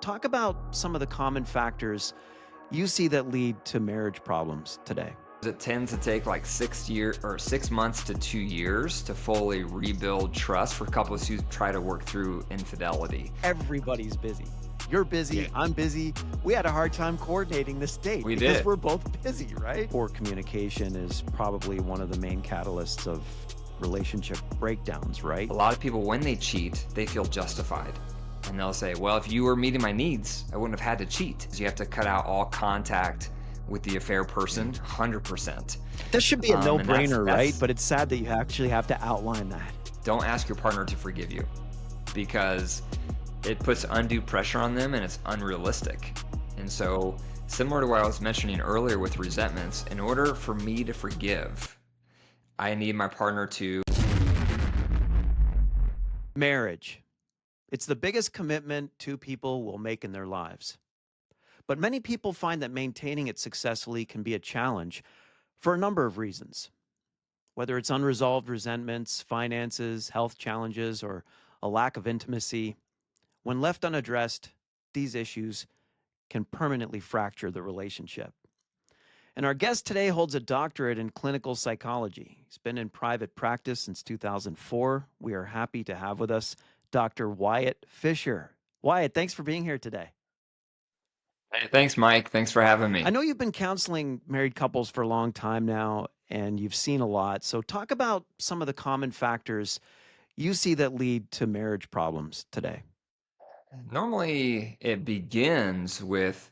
talk about some of the common factors you see that lead to marriage problems today. It tends to take like 6 months to 2 years to fully rebuild trust for couples who try to work through infidelity. Everybody's busy. You're busy, Yeah, I'm busy. We had a hard time coordinating this date we because did. we're both busy, right? Poor communication is probably one of the main catalysts of relationship breakdowns, right? A lot of people, when they cheat, they feel justified. And they'll say, well, if you were meeting my needs, I wouldn't have had to cheat. So you have to cut out all contact with the affair person, 100%. This should be a And that's no-brainer, right? that's But it's sad that you actually have to outline that. don't ask your partner to forgive you because it puts undue pressure on them and it's unrealistic. And so, similar to what I was mentioning earlier with resentments, in order for me to forgive, I need my partner to. Marriage. It's the biggest commitment two people will make in their lives. But many people find that maintaining it successfully can be a challenge for a number of reasons, whether it's unresolved resentments, finances, health challenges, or a lack of intimacy. When left unaddressed, these issues can permanently fracture the relationship. And our guest today holds a doctorate in clinical psychology. He's been in private practice since 2004. We are happy to have with us Dr. Wyatt Fisher. Wyatt, thanks for being here today. Hey, thanks, Mike. Thanks for having I me. know you've been counseling married couples for a long time now and you've seen a lot. So, talk about some of the common factors you see that lead to marriage problems today. Normally, it begins with,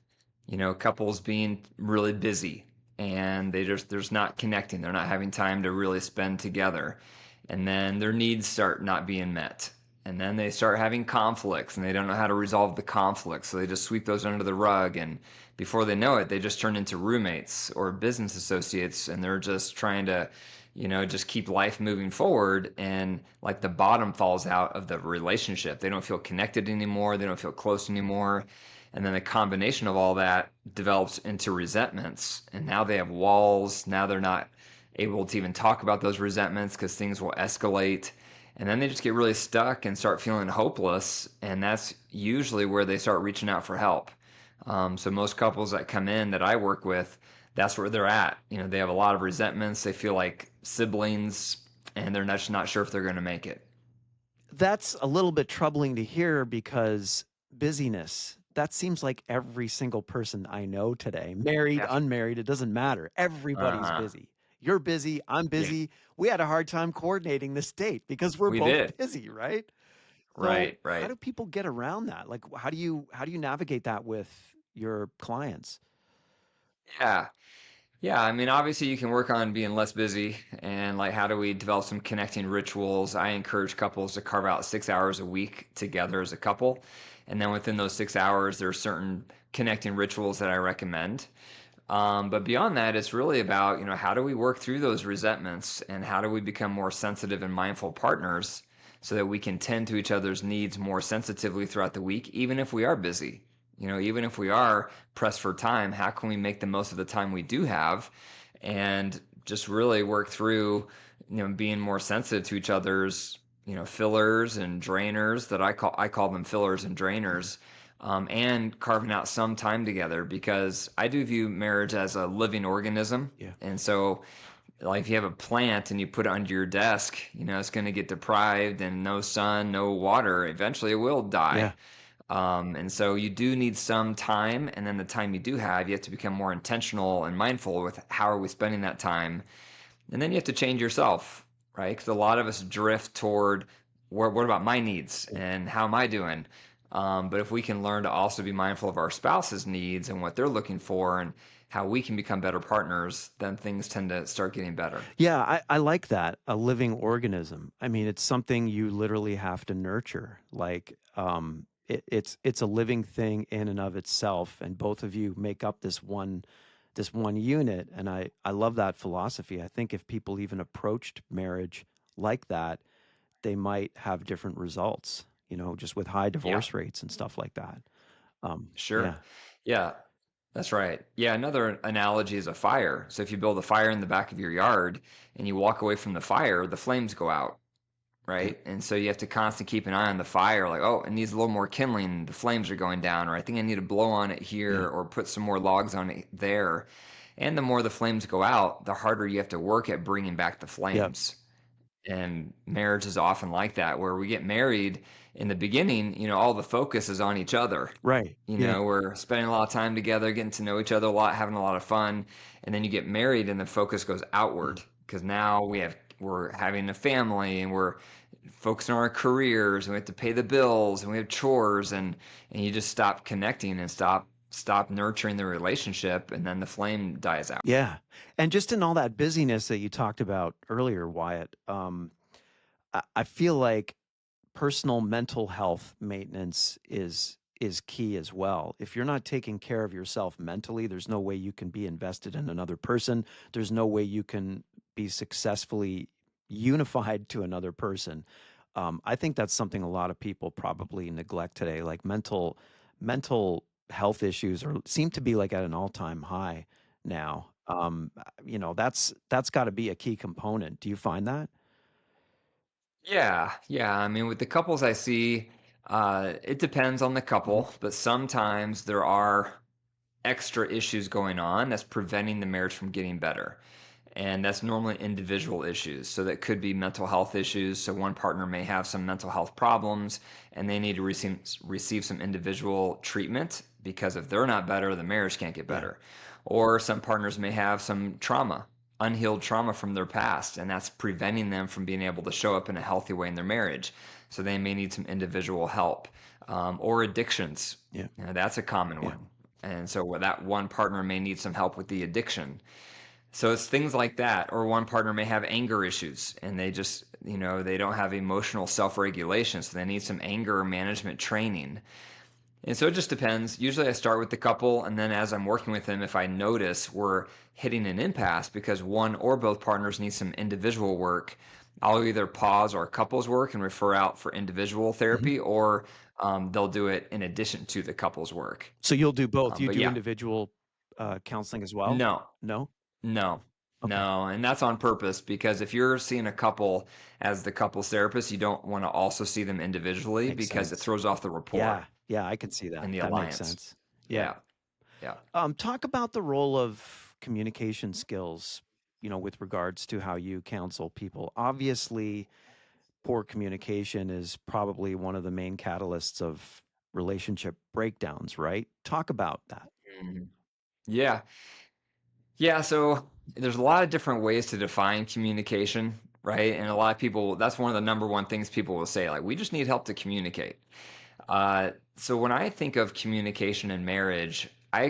couples being really busy and there's not connecting. They're not having time to really spend together. And then their needs start not being met. And then they start having conflicts and they don't know how to resolve the conflicts. So they just sweep those under the rug. And before they know it, they just turn into roommates or business associates and they're just trying to just keep life moving forward, and like the bottom falls out of the relationship. They don't feel connected anymore, they don't feel close anymore. And then the combination of all that develops into resentments. And now they have walls. Now they're not able to even talk about those resentments because things will escalate. And then they just get really stuck and start feeling hopeless. And that's usually where they start reaching out for help. So most couples that come in that I work with, that's where they're at. They have a lot of resentments. They feel like siblings, and they're just not sure if they're going to make it. That's a little bit troubling to hear because busyness, that seems like every single person I know today, married, Yeah. unmarried, it doesn't matter. Uh Everybody's huh. busy. You're busy, I'm Yeah, busy. We had a hard time coordinating this date because we're we both did. busy, right? So, Right, how right. do people get around that? Like how do you navigate that with your clients? Yeah. Yeah, I mean, obviously you can work on being less busy and like how do we develop some connecting rituals. I encourage couples to carve out 6 hours a week together as a couple. And then within those 6 hours, there are certain connecting rituals that I recommend. But beyond that, it's really about, how do we work through those resentments and how do we become more sensitive and mindful partners so that we can tend to each other's needs more sensitively throughout the week, even if we are busy. Even if we are pressed for time, how can we make the most of the time we do have and just really work through, being more sensitive to each other's, fillers and drainers that I call them fillers and Mhm. drainers, and carving out some time together because I do view marriage as a living organism. Yeah. And so, like, if you have a plant and you put it under your desk, it's going to get deprived and no sun, no water. Eventually, it will die. Yeah. And so, you do need some time. And then the time you do have, you have to become more intentional and mindful with how are we spending that time. And then you have to change yourself, right? Because a lot of us drift toward what about my needs and how am I doing? But if we can learn to also be mindful of our spouse's needs and what they're looking for and how we can become better partners, then things tend to start getting better. Yeah, I like that, a living organism. I mean, it's something you literally have to nurture. Like, it's a living thing in and of itself, and both of you make up this one unit. And I love that philosophy. I think if people even approached marriage like that, they might have different results. Just with high Yeah, divorce rates and stuff like that. sure. Yeah, Yeah, that's right. Yeah, another analogy is a fire. So if you build a fire in the back of your yard and you walk away from the fire, the flames go out. right? Yep. And so you have to constantly keep an eye on the fire, like, oh, it needs a little more kindling. The flames are going down, or I think I need to blow on it here, Yeah. or put some more logs on it there. And the more the flames go out, the harder you have to work at bringing back the Yep. flames. And marriage is often like that, where we get married in the beginning, all the focus is on each other. Right. Yeah. We're spending a lot of time together, getting to know each other a lot, having a lot of fun. And then you get married and the focus goes Mm. outward because now we're having a family and we're focusing on our careers and we have to pay the bills and we have chores and you just stop connecting and stop nurturing the relationship and then the flame dies out. Yeah. And just in all that busyness that you talked about earlier, Wyatt, I feel like personal mental health maintenance is key as well. If you're not taking care of yourself mentally, there's no way you can be invested in another person. There's no way you can be successfully unified to another person. I think that's something a lot of people probably neglect today. Like mental health issues are seem to be like at an all-time high now. That's got to be a key component. Do you find that? Yeah, yeah. I mean, with the couples I see, it depends on the Mhm. couple, but sometimes there are extra issues going on that's preventing the marriage from getting better. And that's normally individual issues. So that could be mental health issues. So one partner may have some mental health problems and they need to receive some individual treatment because if they're not better, the marriage can't get Yeah. better. Or some partners may have some trauma, unhealed trauma from their past, and that's preventing them from being able to show up in a healthy way in their marriage. So they may need some individual help. Or addictions. Yeah. That's a common Yeah. one. And so that one partner may need some help with the addiction. So it's things like that. Or one partner may have anger issues and they just, they don't have emotional self regulation. So they need some anger management training. And so it just depends. Usually I start with the couple, and then as I'm working with them, if I notice we're hitting an impasse because one or both partners need some individual work, I'll either pause our couples work and refer out for individual Mhm. therapy, or they'll do it in addition to the couples work. So you'll do both. You But do yeah, individual, counseling as well? no, No? no, Okay. no. And that's on purpose because if you're seeing a couple as the couples therapist, you don't want to also see them individually Makes because it sense. throws off the rapport Yeah. Yeah, I could see that. and the That makes alliance. sense. Yeah. Yeah, yeah. Talk about the role of communication skills, with regards to how you counsel people. Obviously, poor communication is probably one of the main catalysts of relationship breakdowns, right? Talk about that. Mhm. Yeah. Yeah. So there's a lot of different ways to define communication, right? And a lot of people, that's one of the number one things people will say, like, we just need help to communicate. So when I think of communication in marriage, I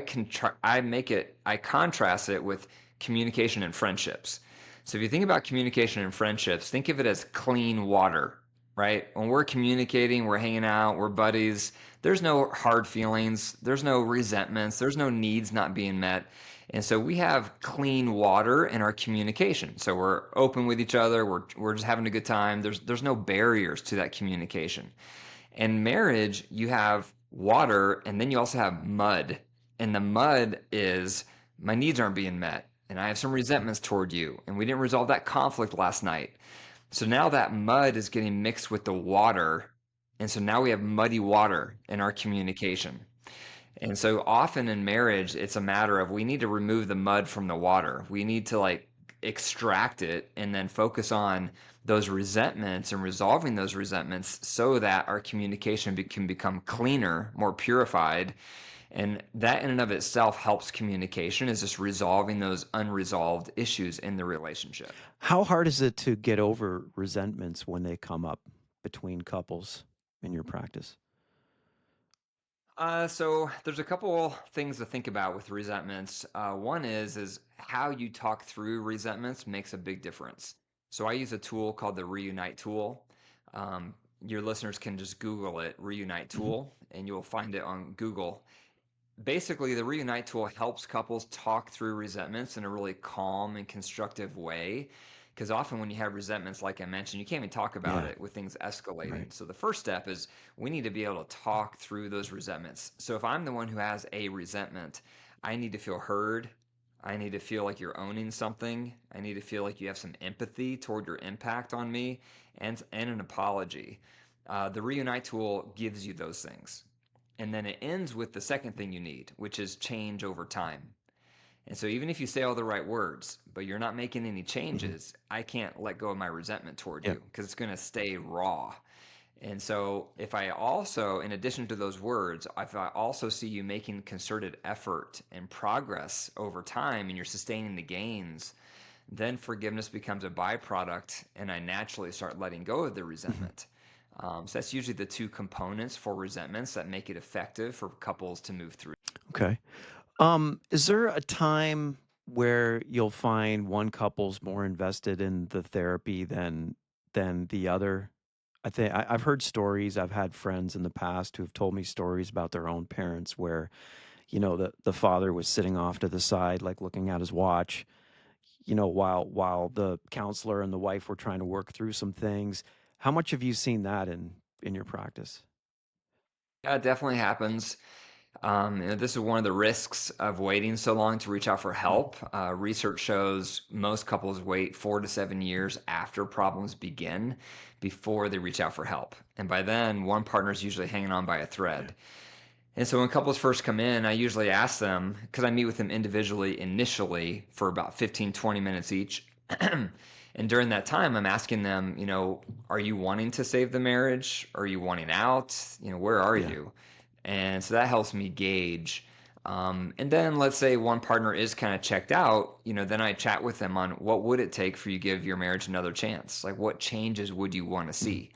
contrast it with communication in friendships. So if you think about communication in friendships, think of it as clean water, right? When we're communicating, we're hanging out, we're buddies. There's no hard feelings, there's no resentments, there's no needs not being met. And so we have clean water in our communication. So we're open with each other, we're just having a good time. There's no barriers to that communication. In marriage, you have water and then you also have mud. And the mud is my needs aren't being met. And I have some resentments toward you. And we didn't resolve that conflict last night. So now that mud is getting mixed with the water. And so now we have muddy water in our communication. And so often in marriage, it's a matter of we need to remove the mud from the water. We need to like extract it and then focus on those resentments and resolving those resentments so that our communication can become cleaner, more purified. And that in and of itself helps communication, is just resolving those unresolved issues in the relationship. How hard is it to get over resentments when they come up between couples in your practice? So there's a couple things to think about with resentments. One is how you talk through resentments makes a big difference. So I use a tool called the Reunite tool. Um, your listeners can just Google it, Reunite Mhm. tool, and you'll find it on Google. Basically, the Reunite tool helps couples talk through resentments in a really calm and constructive way. Because often when you have resentments, like I mentioned, you can't even talk about Yeah, it with things right. escalating. So the first step is we need to be able to talk through those resentments. So if I'm the one who has a resentment, I need to feel heard. I need to feel like you're owning something. I need to feel like you have some empathy toward your impact on me and an apology. The reunite tool gives you those things. And then it ends with the second thing you need, which is change over time. And so even if you say all the right words, but you're not making any Mhm. changes, I can't let go of my resentment toward Yeah. you because it's going to stay raw. And so if I also, in addition to those words, if I also see you making concerted effort and progress over time and you're sustaining the gains, then forgiveness becomes a byproduct and I naturally start letting go of the Mhm. resentment. So that's usually the two components for resentments that make it effective for couples to move through. Okay. Is there a time where you'll find one couple's more invested in the therapy than the other? I've heard stories. I've had friends in the past who've told me stories about their own parents where, the father was sitting off to the side, like looking at his watch, while the counselor and the wife were trying to work through some things. How much have you seen that in your practice? Yeah, it definitely happens. This is one of the risks of waiting so long to reach out for Mm, help. Research shows most couples wait 4 to 7 years after problems begin before they reach out for help. And by then, one partner is usually hanging on by a yeah, thread. And so when couples first come in, I usually ask them, because I meet with them individually initially for about 15, 20 minutes each. And during that time, I'm asking them, are you wanting to save the marriage? Are you wanting out? Where are yeah, you? And so that helps me gauge. And then let's say one partner is kind of checked out, then I chat with them on what would it take for you to give your marriage another chance? Like what changes would you want to mhm, see?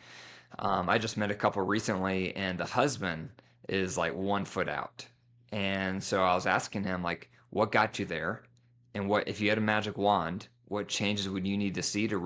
I just met a couple recently, and the husband is like 1 foot out. And so I was asking him, like, what got you there? And what, if you had a magic wand, what changes would you need to see to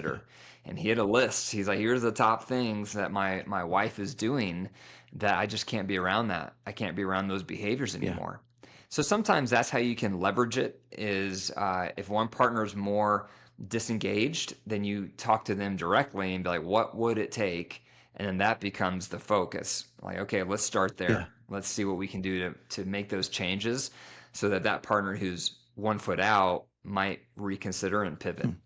yeah, reconsider? And he had a list. He's like, here's the top things that my wife is doing that I just can't be around that. I can't be around those behaviors yeah, anymore. So sometimes that's how you can leverage it is if one partner is more disengaged, then you talk to them directly and be like, what would it take? And then that becomes the focus. Like, okay, let's start yeah. there. Let's see what we can do to make those changes so that that partner who's 1 foot out might reconsider and pivot. Hmm.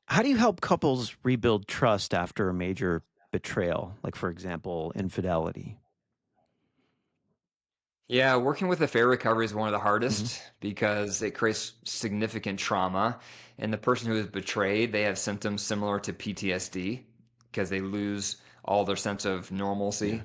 How do you help couples rebuild trust after a major betrayal, like, for example, infidelity? Yeah, working with affair recovery is one of the Mhm. hardest because it creates significant trauma. And the person who is betrayed, they have symptoms similar to PTSD because they lose all their sense of Yeah. normalcy.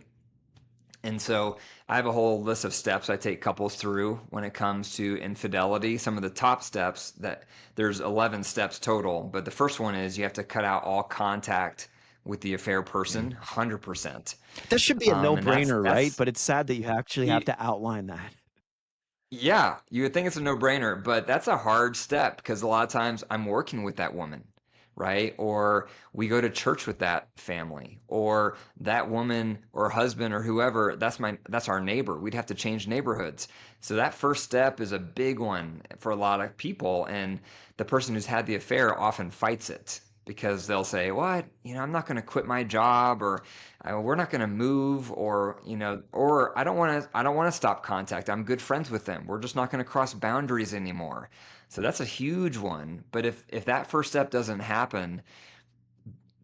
And so I have a whole list of steps I take couples through when it comes to infidelity. Some of the top steps that there's 11 steps total, but the first one is you have to cut out all contact with the affair Yeah. person 100%. That should be a And that's no-brainer, right? that's But it's sad that you actually have to outline that. yeah, you would think it's a no-brainer, but that's a hard step because a lot of times I'm working with that woman, right? Or we go to church with that family, or that woman or husband or whoever, that's our neighbor. We'd have to change neighborhoods. So that first step is a big one for a lot of people, and the person who's had the affair often fights it because they'll say, "What? I'm not going to quit my job or we're not going to move or or I don't want to stop contact. I'm good friends with them. We're just not going to cross boundaries anymore." So that's a huge one. But if that first step doesn't happen,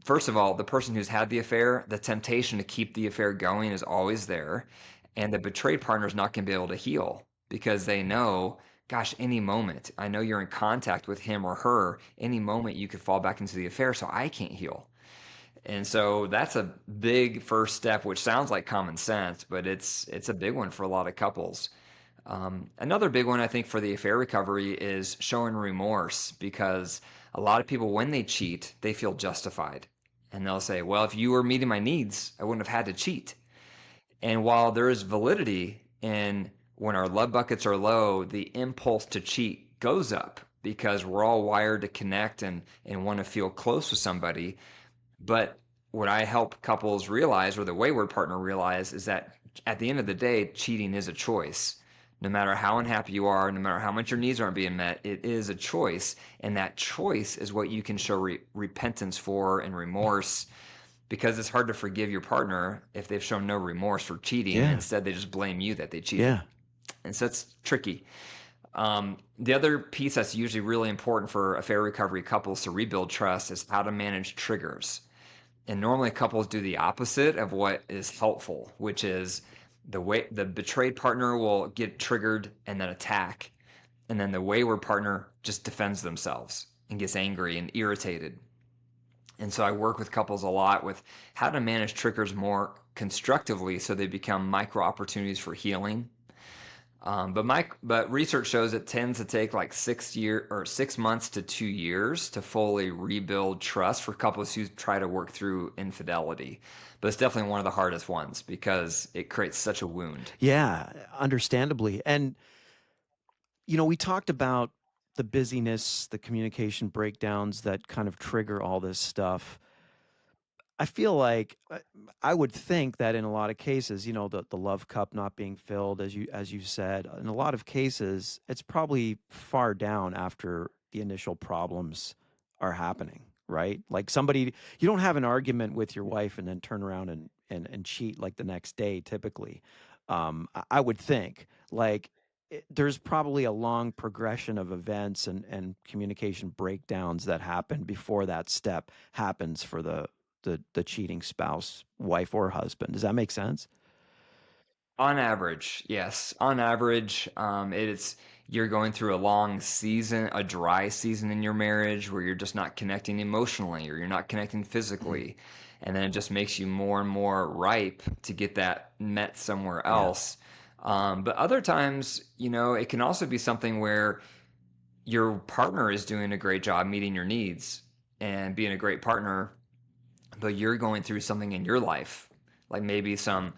first of all, the person who's had the affair, the temptation to keep the affair going is always there, and the betrayed partner is not going to be able to heal because they know, gosh, any moment, I know you're in contact with him or her, any moment you could fall back into the affair, so I can't heal. And so that's a big first step, which sounds like common sense, but it's a big one for a lot of couples. Another big one I think for the affair recovery is showing remorse because a lot of people, when they cheat, they feel justified. And they'll say, well, if you were meeting my needs, I wouldn't have had to cheat. And while there is validity in when our love buckets are low, the impulse to cheat goes up because we're all wired to connect and want to feel close with somebody. But what I help couples realize, or the wayward partner realize, is that at the end of the day, cheating is a choice. No matter how unhappy you are, no matter how much your needs aren't being met, it is a choice. And that choice is what you can show repentance for and remorse because it's hard to forgive your partner if they've shown no remorse for cheating. Yeah. Instead, they just blame you that they cheated. Yeah. And so it's tricky. The other piece that's usually really important for affair recovery couples to rebuild trust is how to manage triggers. And normally couples do the opposite of what is helpful, which is the way the betrayed partner will get triggered and then attack. And then the wayward partner just defends themselves and gets angry and irritated. And so I work with couples a lot with how to manage triggers more constructively so they become micro opportunities for healing. But research shows it tends to take like 6 months to 2 years to fully rebuild trust for couples who try to work through infidelity. But it's definitely one of the hardest ones because it creates such a wound. Yeah, understandably. And, we talked about the busyness, the communication breakdowns that kind of trigger all this stuff. I feel like I would think that in a lot of cases, the love cup not being filled, as you said, in a lot of cases, it's probably far down after the initial problems are happening, right? Like somebody, you don't have an argument with your wife and then turn around and cheat like the next day, typically. I would think like there's probably a long progression of events and communication breakdowns that happen before that step happens for the cheating spouse, wife or husband. Does that make sense? On average, yes. On average, it's you're going through a long season, a dry season in your marriage where you're just not connecting emotionally or you're not connecting Mhm. physically. And then it just makes you more and more ripe to get that met somewhere Yeah. else. But other times, it can also be something where your partner is doing a great job meeting your needs and being a great partner, but you're going through something in your life, like maybe some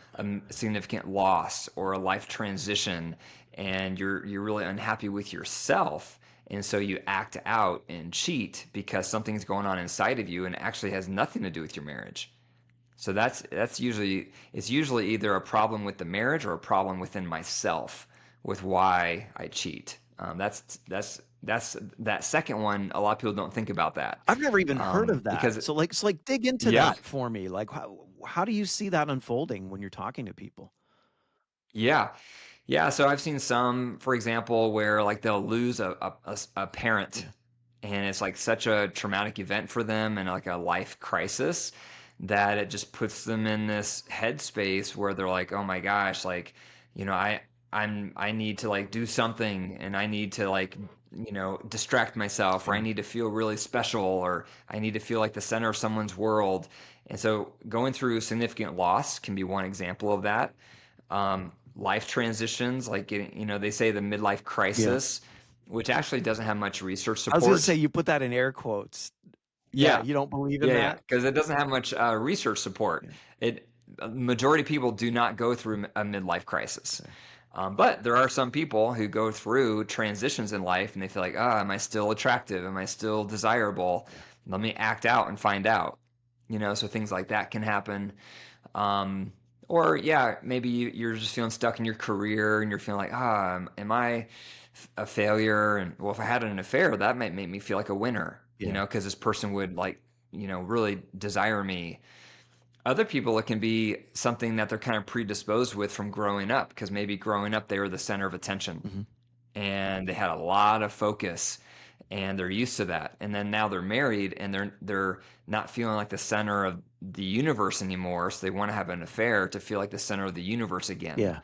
significant loss or a life transition, and you're really unhappy with yourself, and so you act out and cheat because something's going on inside of you and actually has nothing to do with your marriage. So that's usually it's usually either a problem with the marriage or a problem within myself with why I cheat. That's that second one. A lot of people don't think about that I've never even heard of that. because So dig into yeah. that for me. Like how do you see that unfolding when you're talking to people? Yeah. Yeah, so I've seen some, for example, where like they'll lose a parent Yeah. and it's like such a traumatic event for them and like a life crisis that it just puts them in this headspace where they're like, "Oh my gosh, like, you know, I need to like do something and I need to like, distract myself or I Yeah. need to feel really special or I need to feel like the center of someone's world." And so going through significant loss can be one example of that. Life transitions, like getting, they say the midlife Yeah. crisis, which actually doesn't have much research I was gonna say support. you put that in air quotes. Yeah, Yeah, you don't believe in yeah, that? because it doesn't have much research support. Yeah. It Majority of people do not go through a midlife crisis, Okay. but there are some people who go through transitions in life and they feel like, ah, am I still attractive? Am I still desirable? Yeah. Let me act out and find out. So things like that can happen. Um, or yeah, maybe you're just feeling stuck in your career and you're feeling like, ah, am I a failure? And well, if I had an affair, that might make me feel like a winner, Yeah. because this person would like, really desire me. Other people, it can be something that they're kind of predisposed with from growing up, because maybe growing up they were the center of attention Mhm. and they had a lot of focus and they're used to that, and then now they're married and they're not feeling like the center of the universe anymore, so they want to have an affair to feel like the center of the universe again. Yeah.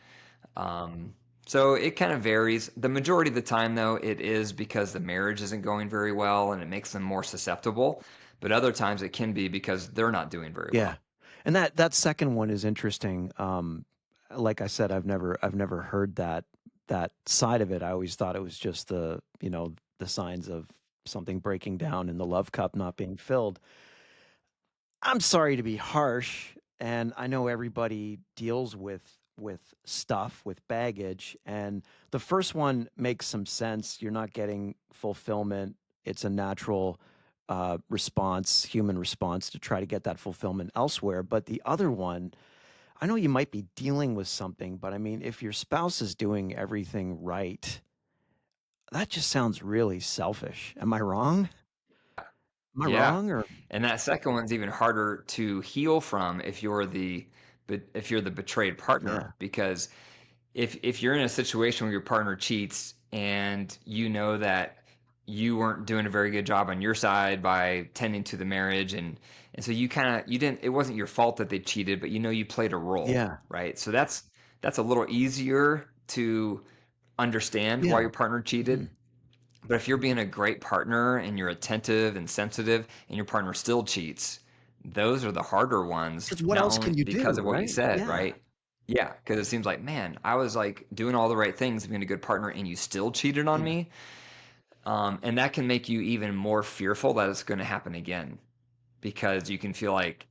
um, so it kind of varies. The majority of the time though, it is because the marriage isn't going very well and it makes them more susceptible, but other times it can be because they're not doing very Yeah. well. And that second one is interesting. Like I said, I've never heard that side of it. I always thought it was just the signs of something breaking down and the love cup not being filled. I'm sorry to be harsh, and I know everybody deals with stuff, with baggage, and the first one makes some sense. You're not getting fulfillment. It's a natural response, human response to try to get that fulfillment elsewhere. But the other one, I know you might be dealing with something, but I mean, if your spouse is doing everything right, that just sounds really selfish. Am I wrong? Am I Yeah. wrong or And that second one's even harder to heal from if you're the betrayed yeah. partner, because if you're in a situation where your partner cheats, and you know that you weren't doing a very good job on your side by tending to the marriage, and so you didn't, it wasn't your fault that they cheated, but you know you played a role, Yeah. right? So that's a little easier to understand why Yeah. your partner cheated. Mhm. But if you're being a great partner and you're attentive and sensitive and your partner still cheats, those are the harder ones, Because what not else only can you because do, of what you right? said, Yeah. right? Yeah, because it seems like, man, I was like doing all the right things, being a good partner, and you still cheated on Yeah. me. And that can make you even more fearful that it's going to happen again because you can feel like,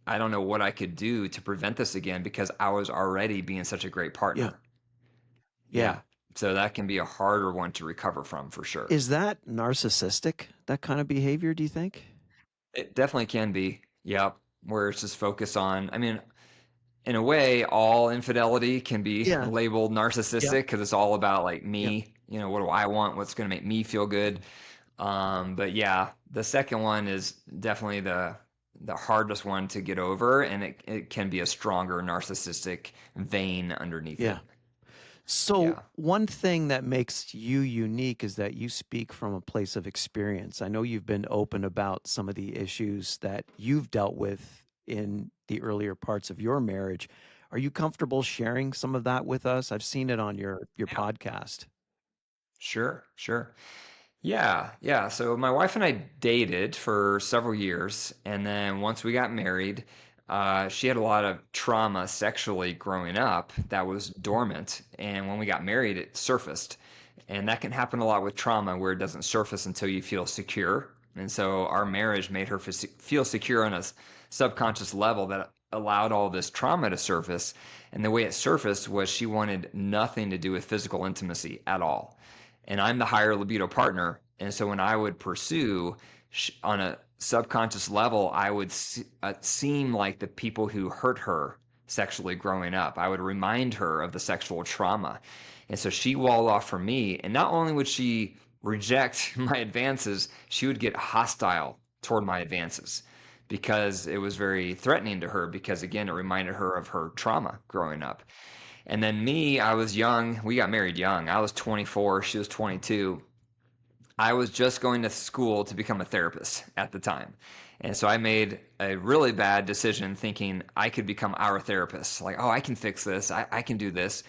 I don't know what I could do to prevent this again because I was already being such a great Yeah. partner. Yeah. Yeah. So that can be a harder one to recover from for sure. Is that narcissistic, that kind of behavior, do you think? It definitely can be. Yep. Where it's just focused on, I mean, in a way, all infidelity can be Yeah. labeled Yep. narcissistic because it's all about like Yep. me, what do I want? What's going to make me feel good? Mhm. But yeah, the second one is definitely the hardest one to get over, and it can be a stronger narcissistic vein underneath Yeah. it. So, Yeah. one thing that makes you unique is that you speak from a place of experience. I know you've been open about some of the issues that you've dealt with in the earlier parts of your marriage. Are you comfortable sharing some of that with us? I've seen it on your Yeah. podcast. Sure, sure. Yeah, yeah. So my wife and I dated for several years, and then once we got married, she had a lot of trauma sexually growing up that was dormant, and when we got married, it surfaced. And that can happen a lot with trauma where it doesn't surface until you feel secure. And so our marriage made her feel secure on a subconscious level that allowed all this trauma to surface. And the way it surfaced was she wanted nothing to do with physical intimacy at all, and I'm the higher libido partner. And so when I would pursue on a subconscious level, I would seem like the people who hurt her sexually growing up. I would remind her of the sexual trauma. And so she walled off from me. And not only would she reject my advances, she would get hostile toward my advances because it was very threatening to her because, again, it reminded her of her trauma growing up. And then me, I was young. We got married young. I was 24, she was 22. I was just going to school to become a therapist at the time. And so I made a really bad decision thinking I could become our therapist. Like, oh, I can fix this. I can do this.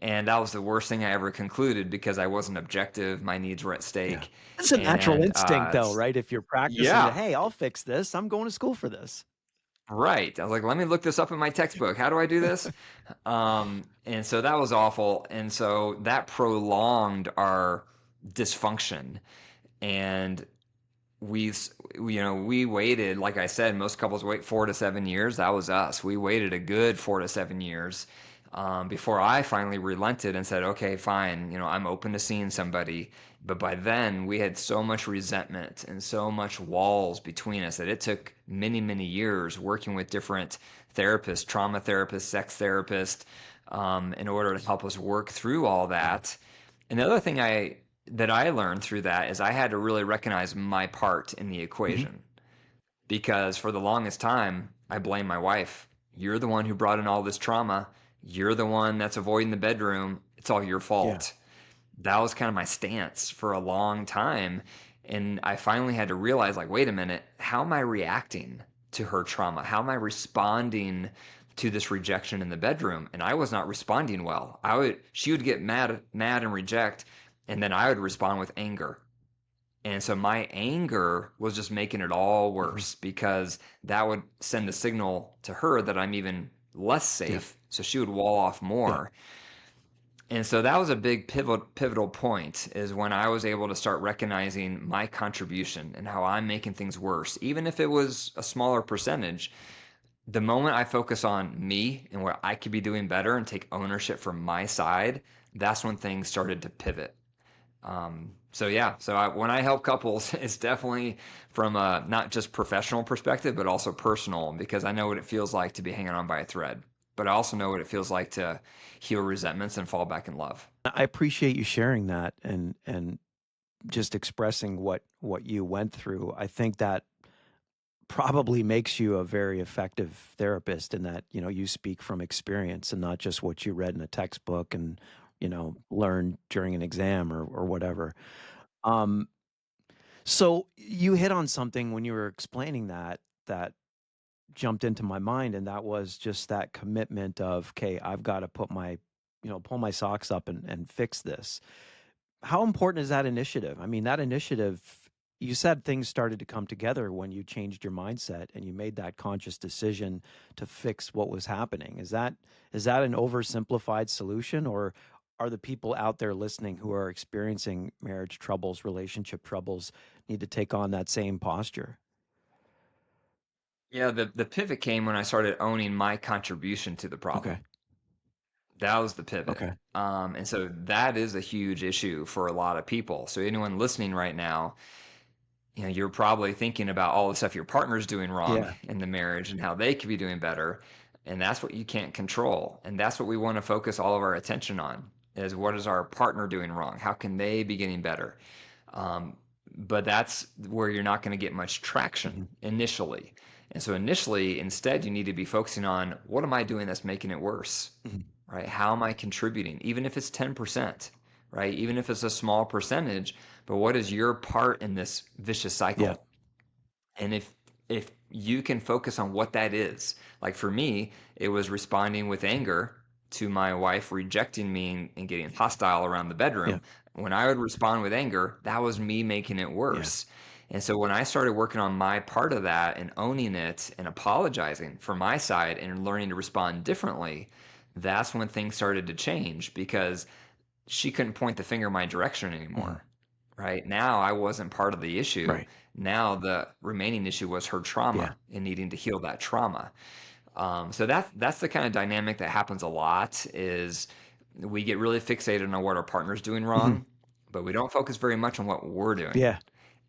And that was the worst thing I ever concluded because I wasn't objective. My needs were at Yeah. stake. It's a natural And instinct though, right? If you're practicing to, yeah, "Hey, I'll fix this. I'm going to school for this." right. I was like, let me look this up in my textbook. How do I do this? And so that was awful. And so that prolonged our dysfunction. And we, we waited, like I said, most couples wait 4 to 7 years. That was us. We waited a good 4 to 7 years before I finally relented and said, okay, fine, I'm open to seeing somebody. But by then, we had so much resentment and so much walls between us that it took many, many years working with different therapists, trauma therapists, sex therapists, in order to help us work through all Yeah. that. And the other thing that I learned through that is I had to really recognize my part in the Mhm. equation because for the longest time, I blamed my wife. You're the one who brought in all this trauma. You're the one that's avoiding the bedroom. It's all your Yeah. fault. That was kind of my stance for a long time. And I finally had to realize, like, wait a minute, how am I reacting to her trauma? How am I responding to this rejection in the bedroom? And I was not responding well. She would get mad and reject, and then I would respond with anger. And so my anger was just making it all Mhm. worse because that would send a signal to her that I'm even less Yeah. safe. So she would wall off Yeah. more. And so that was a big pivotal point is when I was able to start recognizing my contribution and how I'm making things worse, even if it was a smaller percentage. The moment I focus on me and what I could be doing better and take ownership from my side, that's when things started to pivot. So yeah, when I help couples, it's definitely from a not just professional perspective, but also personal because I know what it feels like to be hanging on by a thread. But I also know what it feels like to heal resentments and fall back in love. I appreciate you sharing that and just expressing what you went through. I think that probably makes you a very effective therapist in that, you speak from experience and not just what you read in a textbook and learn during an exam or whatever. Um, so you hit on something when you were explaining that jumped into my mind, and that was just that commitment of, okay, I've got to pull my socks up and fix this. How important is that initiative? I mean, that initiative, you said things started to come together when you changed your mindset and you made that conscious decision to fix what was happening. Is that an oversimplified solution, or are the people out there listening who are experiencing marriage troubles, relationship troubles, need to take on that same posture? Yeah, the pivot came when I started owning my contribution to the problem. Okay. That was the pivot. Okay. And so that is a huge issue for a lot of people. So anyone listening right now, you're probably thinking about all the stuff your partner's doing wrong Yeah. in the marriage and how they could be doing better. And that's what you can't control. And that's what we want to focus all of our attention on is what is our partner doing wrong? How can they be getting better? Um, but that's where you're not going to get much traction Hmm. initially. And so initially, instead, you need to be focusing on what am I doing that's making it worse? Hmm. Right? How am I contributing? Even if it's 10%, right? Even if it's a small percentage, but what is your part in this vicious Yeah. cycle? And if you can focus on what that is, like for me, it was responding with anger to my wife rejecting me and getting hostile around the Yeah. bedroom. When I would respond with anger, that was me making it Yeah. worse. And so when I started working on my part of that and owning it and apologizing for my side and learning to respond differently, that's when things started to change because she couldn't point the finger my direction Hmm. anymore. Right now, I wasn't part of the issue. Right. Now the remaining issue was her Yeah. trauma and needing to heal that trauma. So that's the kind of dynamic that happens a lot. Is we get really fixated on what our partner's doing Hmm. wrong, but we don't focus very much on what we're doing. Yeah.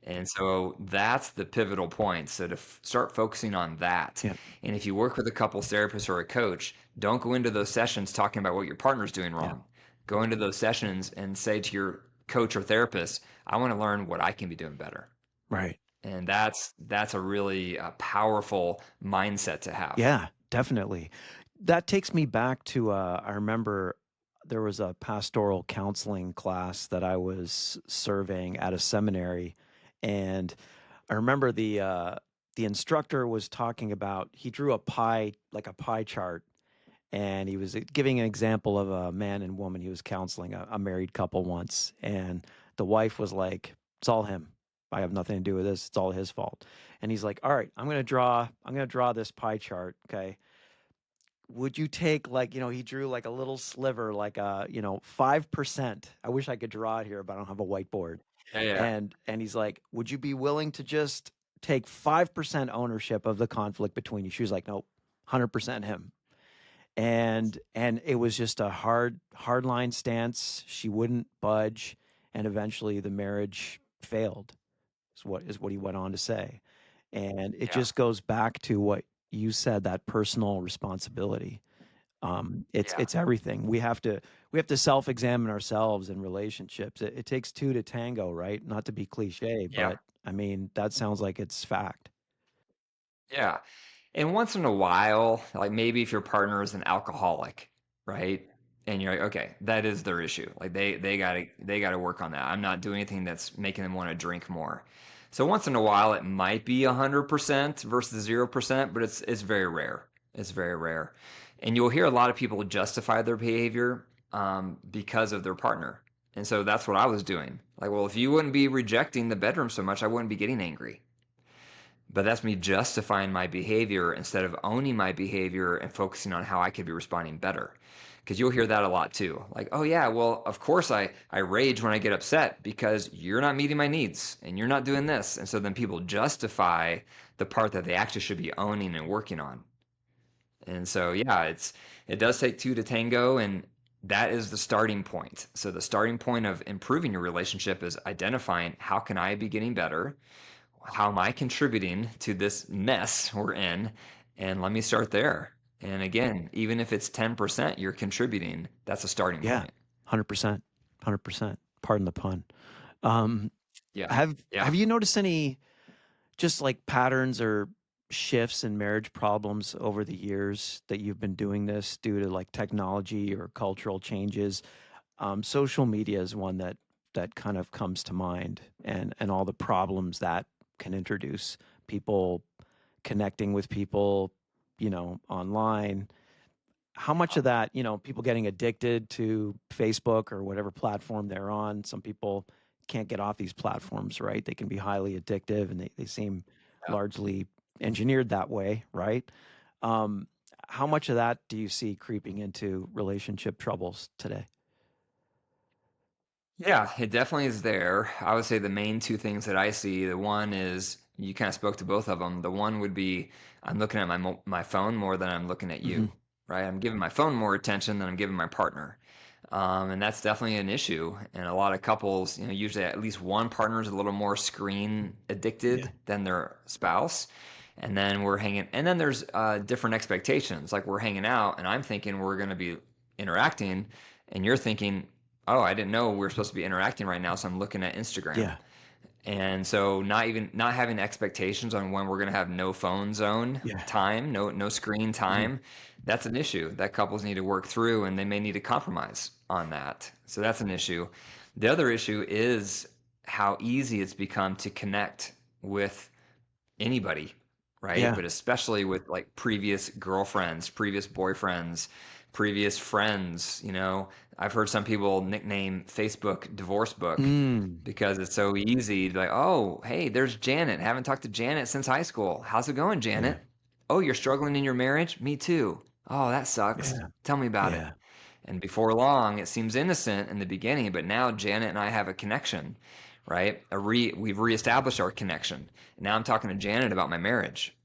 And so that's the pivotal point. So to start focusing on that. Yeah. And if you work with a couples therapist or a coach, don't go into those sessions talking about what your partner's doing Yeah. wrong. Go into those sessions and say to your coach or therapist, I want to learn what I can be doing better. Right. And that's a really powerful mindset to have. Yeah, definitely. That takes me back to, I remember there was a pastoral counseling class that I was surveying at a seminary, and I remember the instructor was talking about, he drew a pie chart, and he was giving an example of a man and woman he was counseling, a married couple once, and the wife was like, "It's all him. I have nothing to do with this. It's all his fault." And he's like, "All right, I'm gonna draw this pie chart. Okay, would you take, like," he drew like a little sliver, like 5%. I wish I could draw it here, but I don't have a whiteboard. Yeah, yeah, And he's like, "Would you be willing to just take 5% ownership of the conflict between you?" She was like, "Nope, 100% him." And it was just a hard line stance. She wouldn't budge, and eventually the marriage failed, is what he went on to say. And it yeah, just goes back to what you said, that personal responsibility. yeah, It's everything. We have to self-examine ourselves in relationships. It takes two to tango, right? Not to be cliche, yeah, but I mean, that sounds like it's fact. yeah. And once in a while, like maybe if your partner is an alcoholic, right? And you're like, okay, that is their issue. Like they gotta work on that. I'm not doing anything that's making them want to drink more. So once in a while, it might be 100% versus 0%, but it's very rare. It's very rare, and you'll hear a lot of people justify their behavior because of their partner. And so that's what I was doing. Like, well, if you wouldn't be rejecting the bedroom so much, I wouldn't be getting angry. But that's me justifying my behavior instead of owning my behavior and focusing on how I could be responding better. Because you'll hear that a lot too. Like, oh yeah, well, of course I rage when I get upset because you're not meeting my needs and you're not doing this. And so then people justify the part that they actually should be owning and working on. And so yeah, it does take two to tango, and that is the starting point. So the starting point of improving your relationship is identifying how can I be getting better, how am I contributing to this mess we're in? And let me start there. And again, even if it's 10% you're contributing, that's a starting Yeah, point. 100%, 100%. Pardon the pun. Um, Yeah. have Yeah. you noticed any just like patterns or shifts in marriage problems over the years that you've been doing this, due to like technology or cultural changes? Social media is one that kind of comes to mind, and all the problems that can introduce, people connecting with people, online. How much of that, people getting addicted to Facebook or whatever platform they're on? Some people can't get off these platforms, right? They can be highly addictive, and they seem Yeah. largely engineered that way, right? Um, how much of that do you see creeping into relationship troubles today? Yeah, it definitely is there. I would say the main two things that I see, the one is you kind of spoke to both of them. The one would be I'm looking at my phone more than I'm looking at Hmm. you, right? I'm giving my phone more attention than I'm giving my partner. And that's definitely an issue. And a lot of couples, usually at least one partner is a little more screen Yeah. addicted than their spouse. And then we're hanging, and then there's different expectations. Like we're hanging out, and I'm thinking we're going to be interacting, and you're thinking, oh, I didn't know we are supposed to be interacting right now, so I'm looking at Instagram. Yeah. And so not having expectations on when we're going to have no phone zone Yeah. time, no screen Hmm. time, that's an issue that couples need to work through, and they may need to compromise on that. So that's an issue. The other issue is how easy it's become to connect with anybody, right? Yeah. But especially with like previous girlfriends, previous boyfriends, previous friends, I've heard some people nickname Facebook divorce book Mm. because it's so easy to be like, oh, hey, there's Janet. Haven't talked to Janet since high school. How's it going, Yeah. Janet? Oh, you're struggling in your marriage? Me too. Oh, that sucks. Yeah. Tell me about it. Yeah. And before long, it seems innocent in the beginning, but now Janet and I have a connection, right? We've reestablished our connection. Now I'm talking to Janet about my marriage.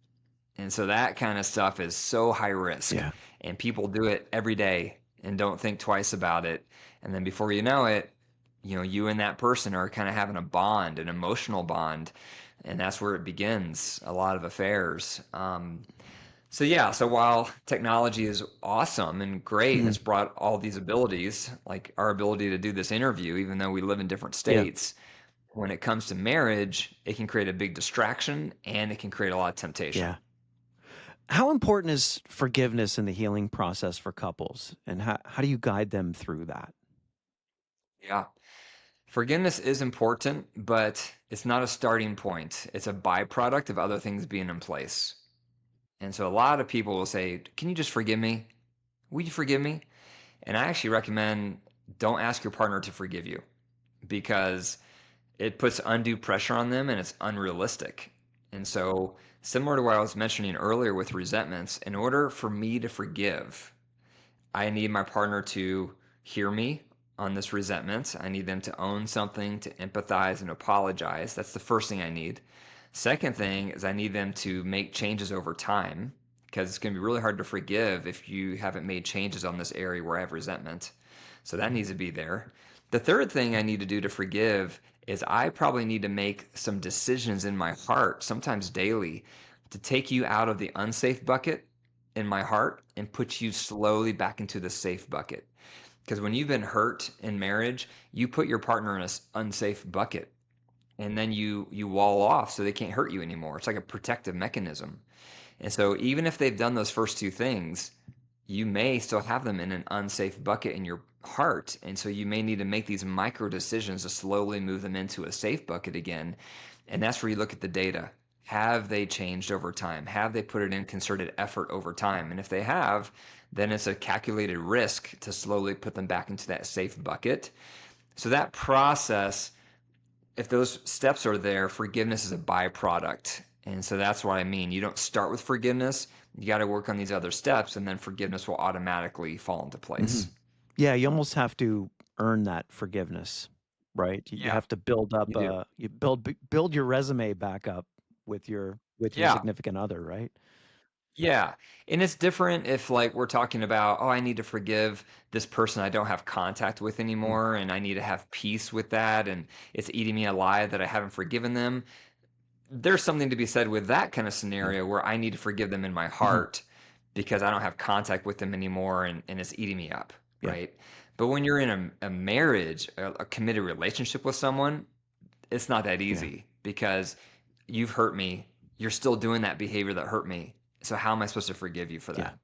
And so that kind of stuff is so high risk. Yeah. And people do it every day and don't think twice about it. And then before you know it, you and that person are kind of having a bond, an emotional bond. And that's where it begins, a lot of affairs. So yeah, so while technology is awesome and great and Mhm. it's brought all these abilities, like our ability to do this interview, even though we live in different Yeah. states, when it comes to marriage, it can create a big distraction and it can create a lot of Yeah. temptation. How important is forgiveness in the healing process for couples? And how do you guide them through that? Yeah. Forgiveness is important, but it's not a starting point. It's a byproduct of other things being in place. And so a lot of people will say, "Can you just forgive me? Will you forgive me?" And I actually recommend don't ask your partner to forgive you because it puts undue pressure on them and it's unrealistic. And so, similar to what I was mentioning earlier with resentments, in order for me to forgive, I need my partner to hear me on this resentment. I need them to own something, to empathize and apologize. That's the first thing I need. Second thing is I need them to make changes over time because it's going to be really hard to forgive if you haven't made changes on this area where I have resentment. So that needs to be there. The third thing I need to do to forgive is I probably need to make some decisions in my heart, sometimes daily, to take you out of the unsafe bucket in my heart and put you slowly back into the safe bucket. Because when you've been hurt in marriage, you put your partner in an unsafe bucket and then you wall off so they can't hurt you anymore. It's like a protective mechanism. And so even if they've done those first two things, you may still have them in an unsafe bucket in your heart. And so you may need to make these micro decisions to slowly move them into a safe bucket again. And that's where you look at the data. Have they changed over time? Have they put it in concerted effort over time? And if they have, then it's a calculated risk to slowly put them back into that safe bucket. So that process, if those steps are there, forgiveness is a byproduct. And so that's what I mean. You don't start with forgiveness. You got to work on these other steps, and then forgiveness will automatically fall into place. Mhm. Yeah, you almost have to earn that forgiveness, right? You Yeah, have to build up, you do. you build your resume back up with your Yeah. significant other, right? Yeah. And it's different if, like, we're talking about, oh, I need to forgive this person I don't have contact with Mm. anymore, and I need to have peace with that, and it's eating me alive that I haven't forgiven them. There's something to be said with that kind of Yeah. scenario where I need to forgive them in my Mhm. heart because I don't have contact with them anymore and it's eating me up, Yeah. right? But when you're in a marriage, a committed relationship with someone, it's not that Yeah. easy because you've hurt me. You're still doing that behavior that hurt me. So how am I supposed to forgive you for Yeah. that?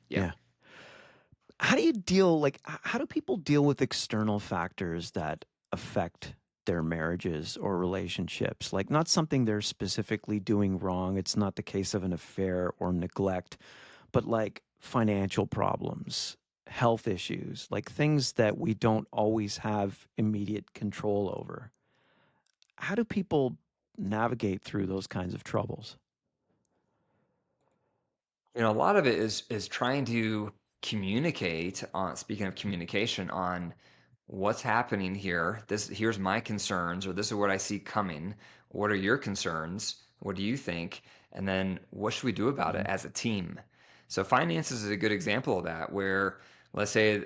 Yeah. Yeah. How do you deal like how do people deal with external factors that affect their marriages or relationships? Like not something they're specifically doing wrong. It's not the case of an affair or neglect, but like financial problems, health issues, like things that we don't always have immediate control over. How do people navigate through those kinds of troubles? A lot of it is trying to communicate on speaking of communication on what's happening here. Here's my concerns, or this is what I see coming. What are your concerns? What do you think? And then what should we do about it Mhm. as a team? So finances is a good example of that, where let's say,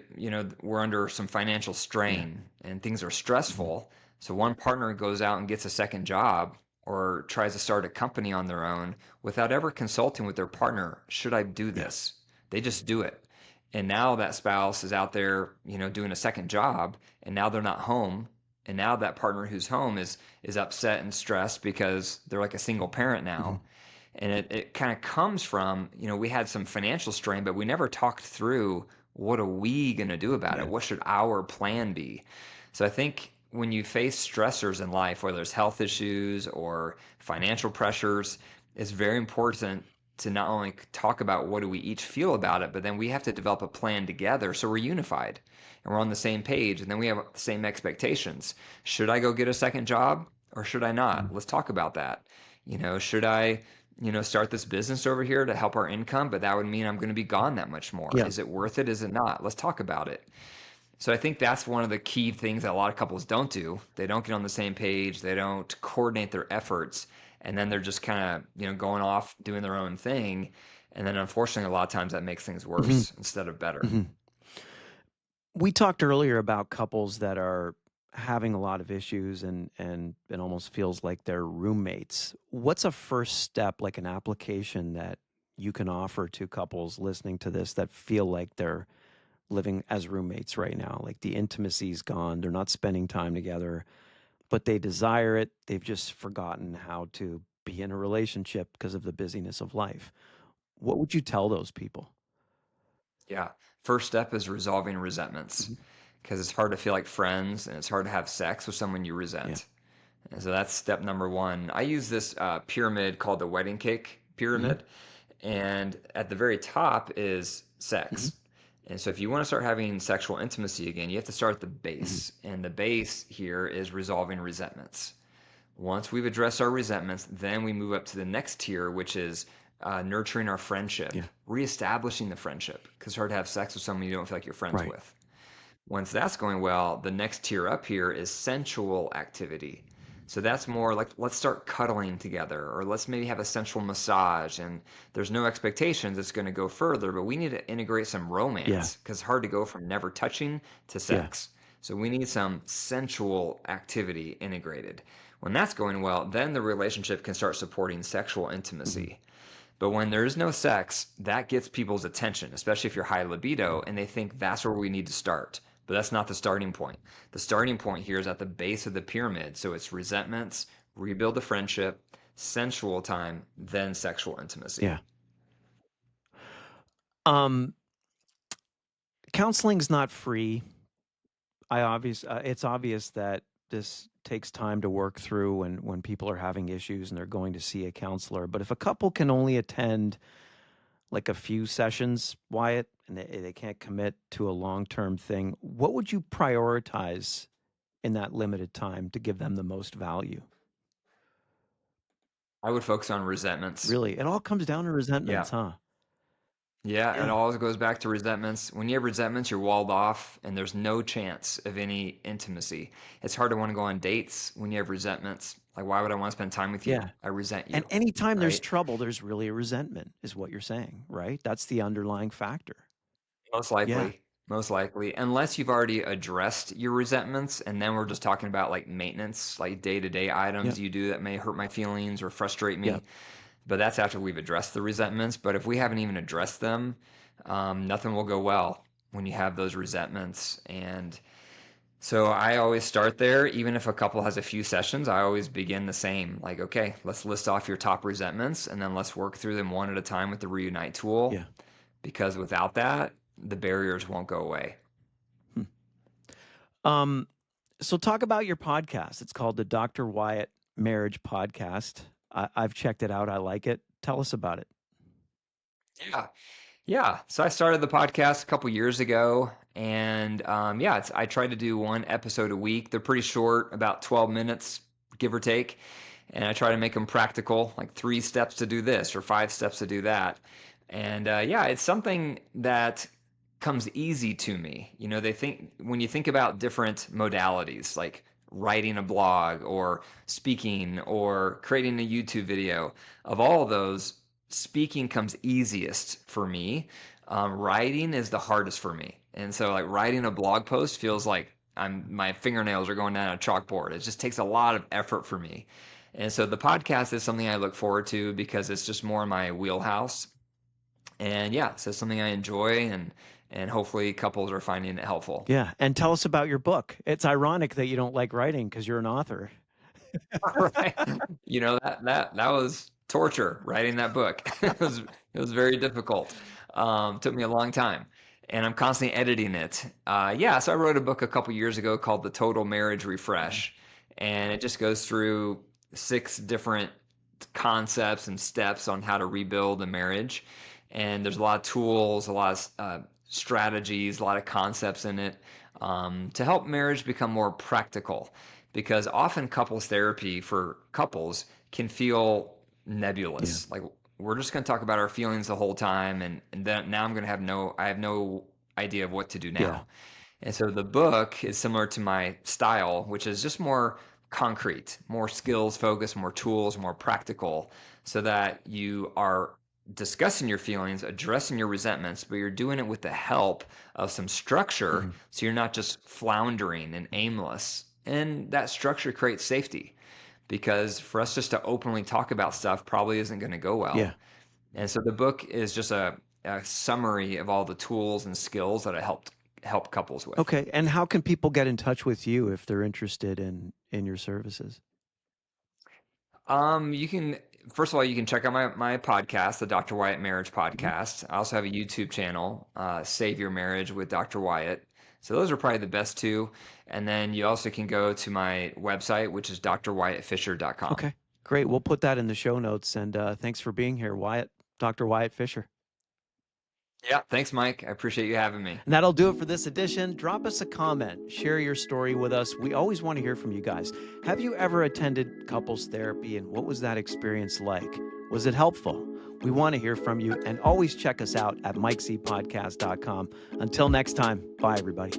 we're under some financial Yeah. strain and things are Mhm. stressful. So one partner goes out and gets a second job or tries to start a company on their own without ever consulting with their partner. Should I do Yeah. this? They just do it. And now that spouse is out there, doing a second job, and now they're not home. And now that partner who's home is upset and stressed because they're like a single parent now. Mhm. And it kind of comes from, we had some financial strain, but we never talked through what are we going to do about it? Yeah. What should our plan be? So I think when you face stressors in life, whether it's health issues or financial pressures, it's very important to not only talk about what do we each feel about it, but then we have to develop a plan together so we're unified and we're on the same page and then we have the same expectations. Should I go get a second job or should I not? Mhm. Let's talk about that. Should I, start this business over here to help our income, but that would mean I'm going to be gone that much more. Yeah. Is it worth it? Is it not? Let's talk about it. So I think that's one of the key things that a lot of couples don't do. They don't get on the same page. They don't coordinate their efforts, and then they're just kind of, going off doing their own thing. And then unfortunately, a lot of times that makes things Mhm. worse instead of better. Mhm. We talked earlier about couples that are having a lot of issues and it almost feels like they're roommates. What's a first step, like an application that you can offer to couples listening to this that feel like they're living as roommates right now? Like the intimacy's gone, they're not spending time together, but they desire it. They've just forgotten how to be in a relationship because of the busyness of life. What would you tell those people? Yeah. First step is resolving resentments Mhm. because it's hard to feel like friends and it's hard to have sex with someone you Yeah. resent. And so that's step number one. I use this pyramid called the wedding cake Mhm. pyramid. And at the very top is Mhm. sex. And so if you want to start having sexual intimacy again, you have to start at the Mhm. base. And the base here is resolving resentments. Once we've addressed our resentments, then we move up to the next tier, which is nurturing our friendship, Yeah. reestablishing the friendship. Because it's hard to have sex with someone you don't feel like you're friends Right. with. Once that's going well, the next tier up here is sensual activity. So that's more like let's start cuddling together, or let's maybe have a sensual massage. And there's no expectations it's going to go further, but we need to integrate some Yeah. romance because it's hard to go from never touching to Yeah. sex. So we need some sensual activity integrated. When that's going well, then the relationship can start supporting sexual Mhm. intimacy. But when there is no sex, that gets people's attention, especially if you're high libido, Mhm. and they think that's where we need to start. But that's not the starting point. The starting point here is at the base of the pyramid. So it's resentments, rebuild the friendship, sensual time, then sexual intimacy. Yeah. Um, Counseling's not free. It's obvious that this takes time to work through when people are having issues and they're going to see a counselor. But if a couple can only attend like a few sessions, Wyatt, and they can't commit to a long-term thing, what would you prioritize in that limited time to give them the most value? I would focus on resentments. Really, it all comes down to resentments, Yeah. huh? Yeah, it Yeah. always goes back to resentments. When you have resentments, you're walled off and there's no chance of any intimacy. It's hard to want to go on dates when you have resentments. Like, why would I want to spend time with you? Yeah. I resent And you, anytime there's right? trouble, there's really a resentment, is what you're saying, right? That's the underlying factor. Most Yeah. likely. Most likely. Unless you've already addressed your resentments, and then we're just talking about like maintenance, like day-to-day items Yep. you do that may hurt my feelings or frustrate Yep. me. But that's after we've addressed the resentments. But if we haven't even addressed them, nothing will go well when you have those resentments. And so I always start there. Even if a couple has a few sessions, I always begin the same. Like, okay, let's list off your top resentments, and then let's work through them one at a time with the reunite tool Yeah. because without that, the barriers won't go away. Hmm. Um, so talk about your podcast. It's called the Dr. Wyatt Marriage Podcast. I've checked it out. I like it. Tell us about it. Yeah. Yeah. So I started the podcast a couple years ago, and yeah, I try to do one episode a week. They're pretty short, about 12 minutes, give or take. And I try to make them practical, like 3 steps to do this or 5 steps to do that. And yeah, it's something that comes easy to me. You know, they think when you think about different modalities, like writing a blog or speaking or creating a YouTube video, of all of those, speaking comes easiest for me. Writing is the hardest for me. And so like writing a blog post feels like my fingernails are going down a chalkboard. It just takes a lot of effort for me. And so the podcast is something I look forward to because it's just more in my wheelhouse. And yeah, so it's something I enjoy, and hopefully couples are finding it helpful. Yeah. And tell us about your book. It's ironic that you don't like writing because you're an author. Right. You know, that was torture writing that book. It was very difficult. Took me a long time, and I'm constantly editing it. Yeah, so I wrote a book a couple years ago called The Total Marriage Yeah. Refresh, and it just goes through 6 different concepts and steps on how to rebuild a marriage. And there's a lot of tools, a lot of strategies, a lot of concepts in it to help marriage become more practical. Because often couples therapy for couples can feel Yeah. nebulous. Like we're just going to talk about our feelings the whole time, and then now I have no idea of what to do Yeah. now. And so the book is similar to my style, which is just more concrete, more skills focused, more tools, more practical, so that you are discussing your feelings, addressing your resentments, but you're doing it with the help of some structure. Mhm. So you're not just floundering and aimless. And that structure creates safety because for us just to openly talk about stuff probably isn't going to go Yeah. well. And so the book is just a summary of all the tools and skills that I help couples with. Okay. And how can people get in touch with you if they're interested in your services? You can first of all you can check out my podcast, the Dr. Wyatt Marriage Mhm. Podcast. I also have a YouTube channel, Save Your Marriage with Dr. Wyatt. So those are probably the best two. And then you also can go to my website, which is drwyattfisher.com. Okay. Great. We'll put that in the show notes. And thanks for being here, Wyatt, Dr. Wyatt Fisher. Yeah, thanks, Mike. I appreciate you having me. And that'll do it for this edition. Drop us a comment, share your story with us. We always want to hear from you guys. Have you ever attended couples therapy, and what was that experience like? Was it helpful? We want to hear from you, and always check us out at mikecpodcast.com. Until next time, bye, everybody.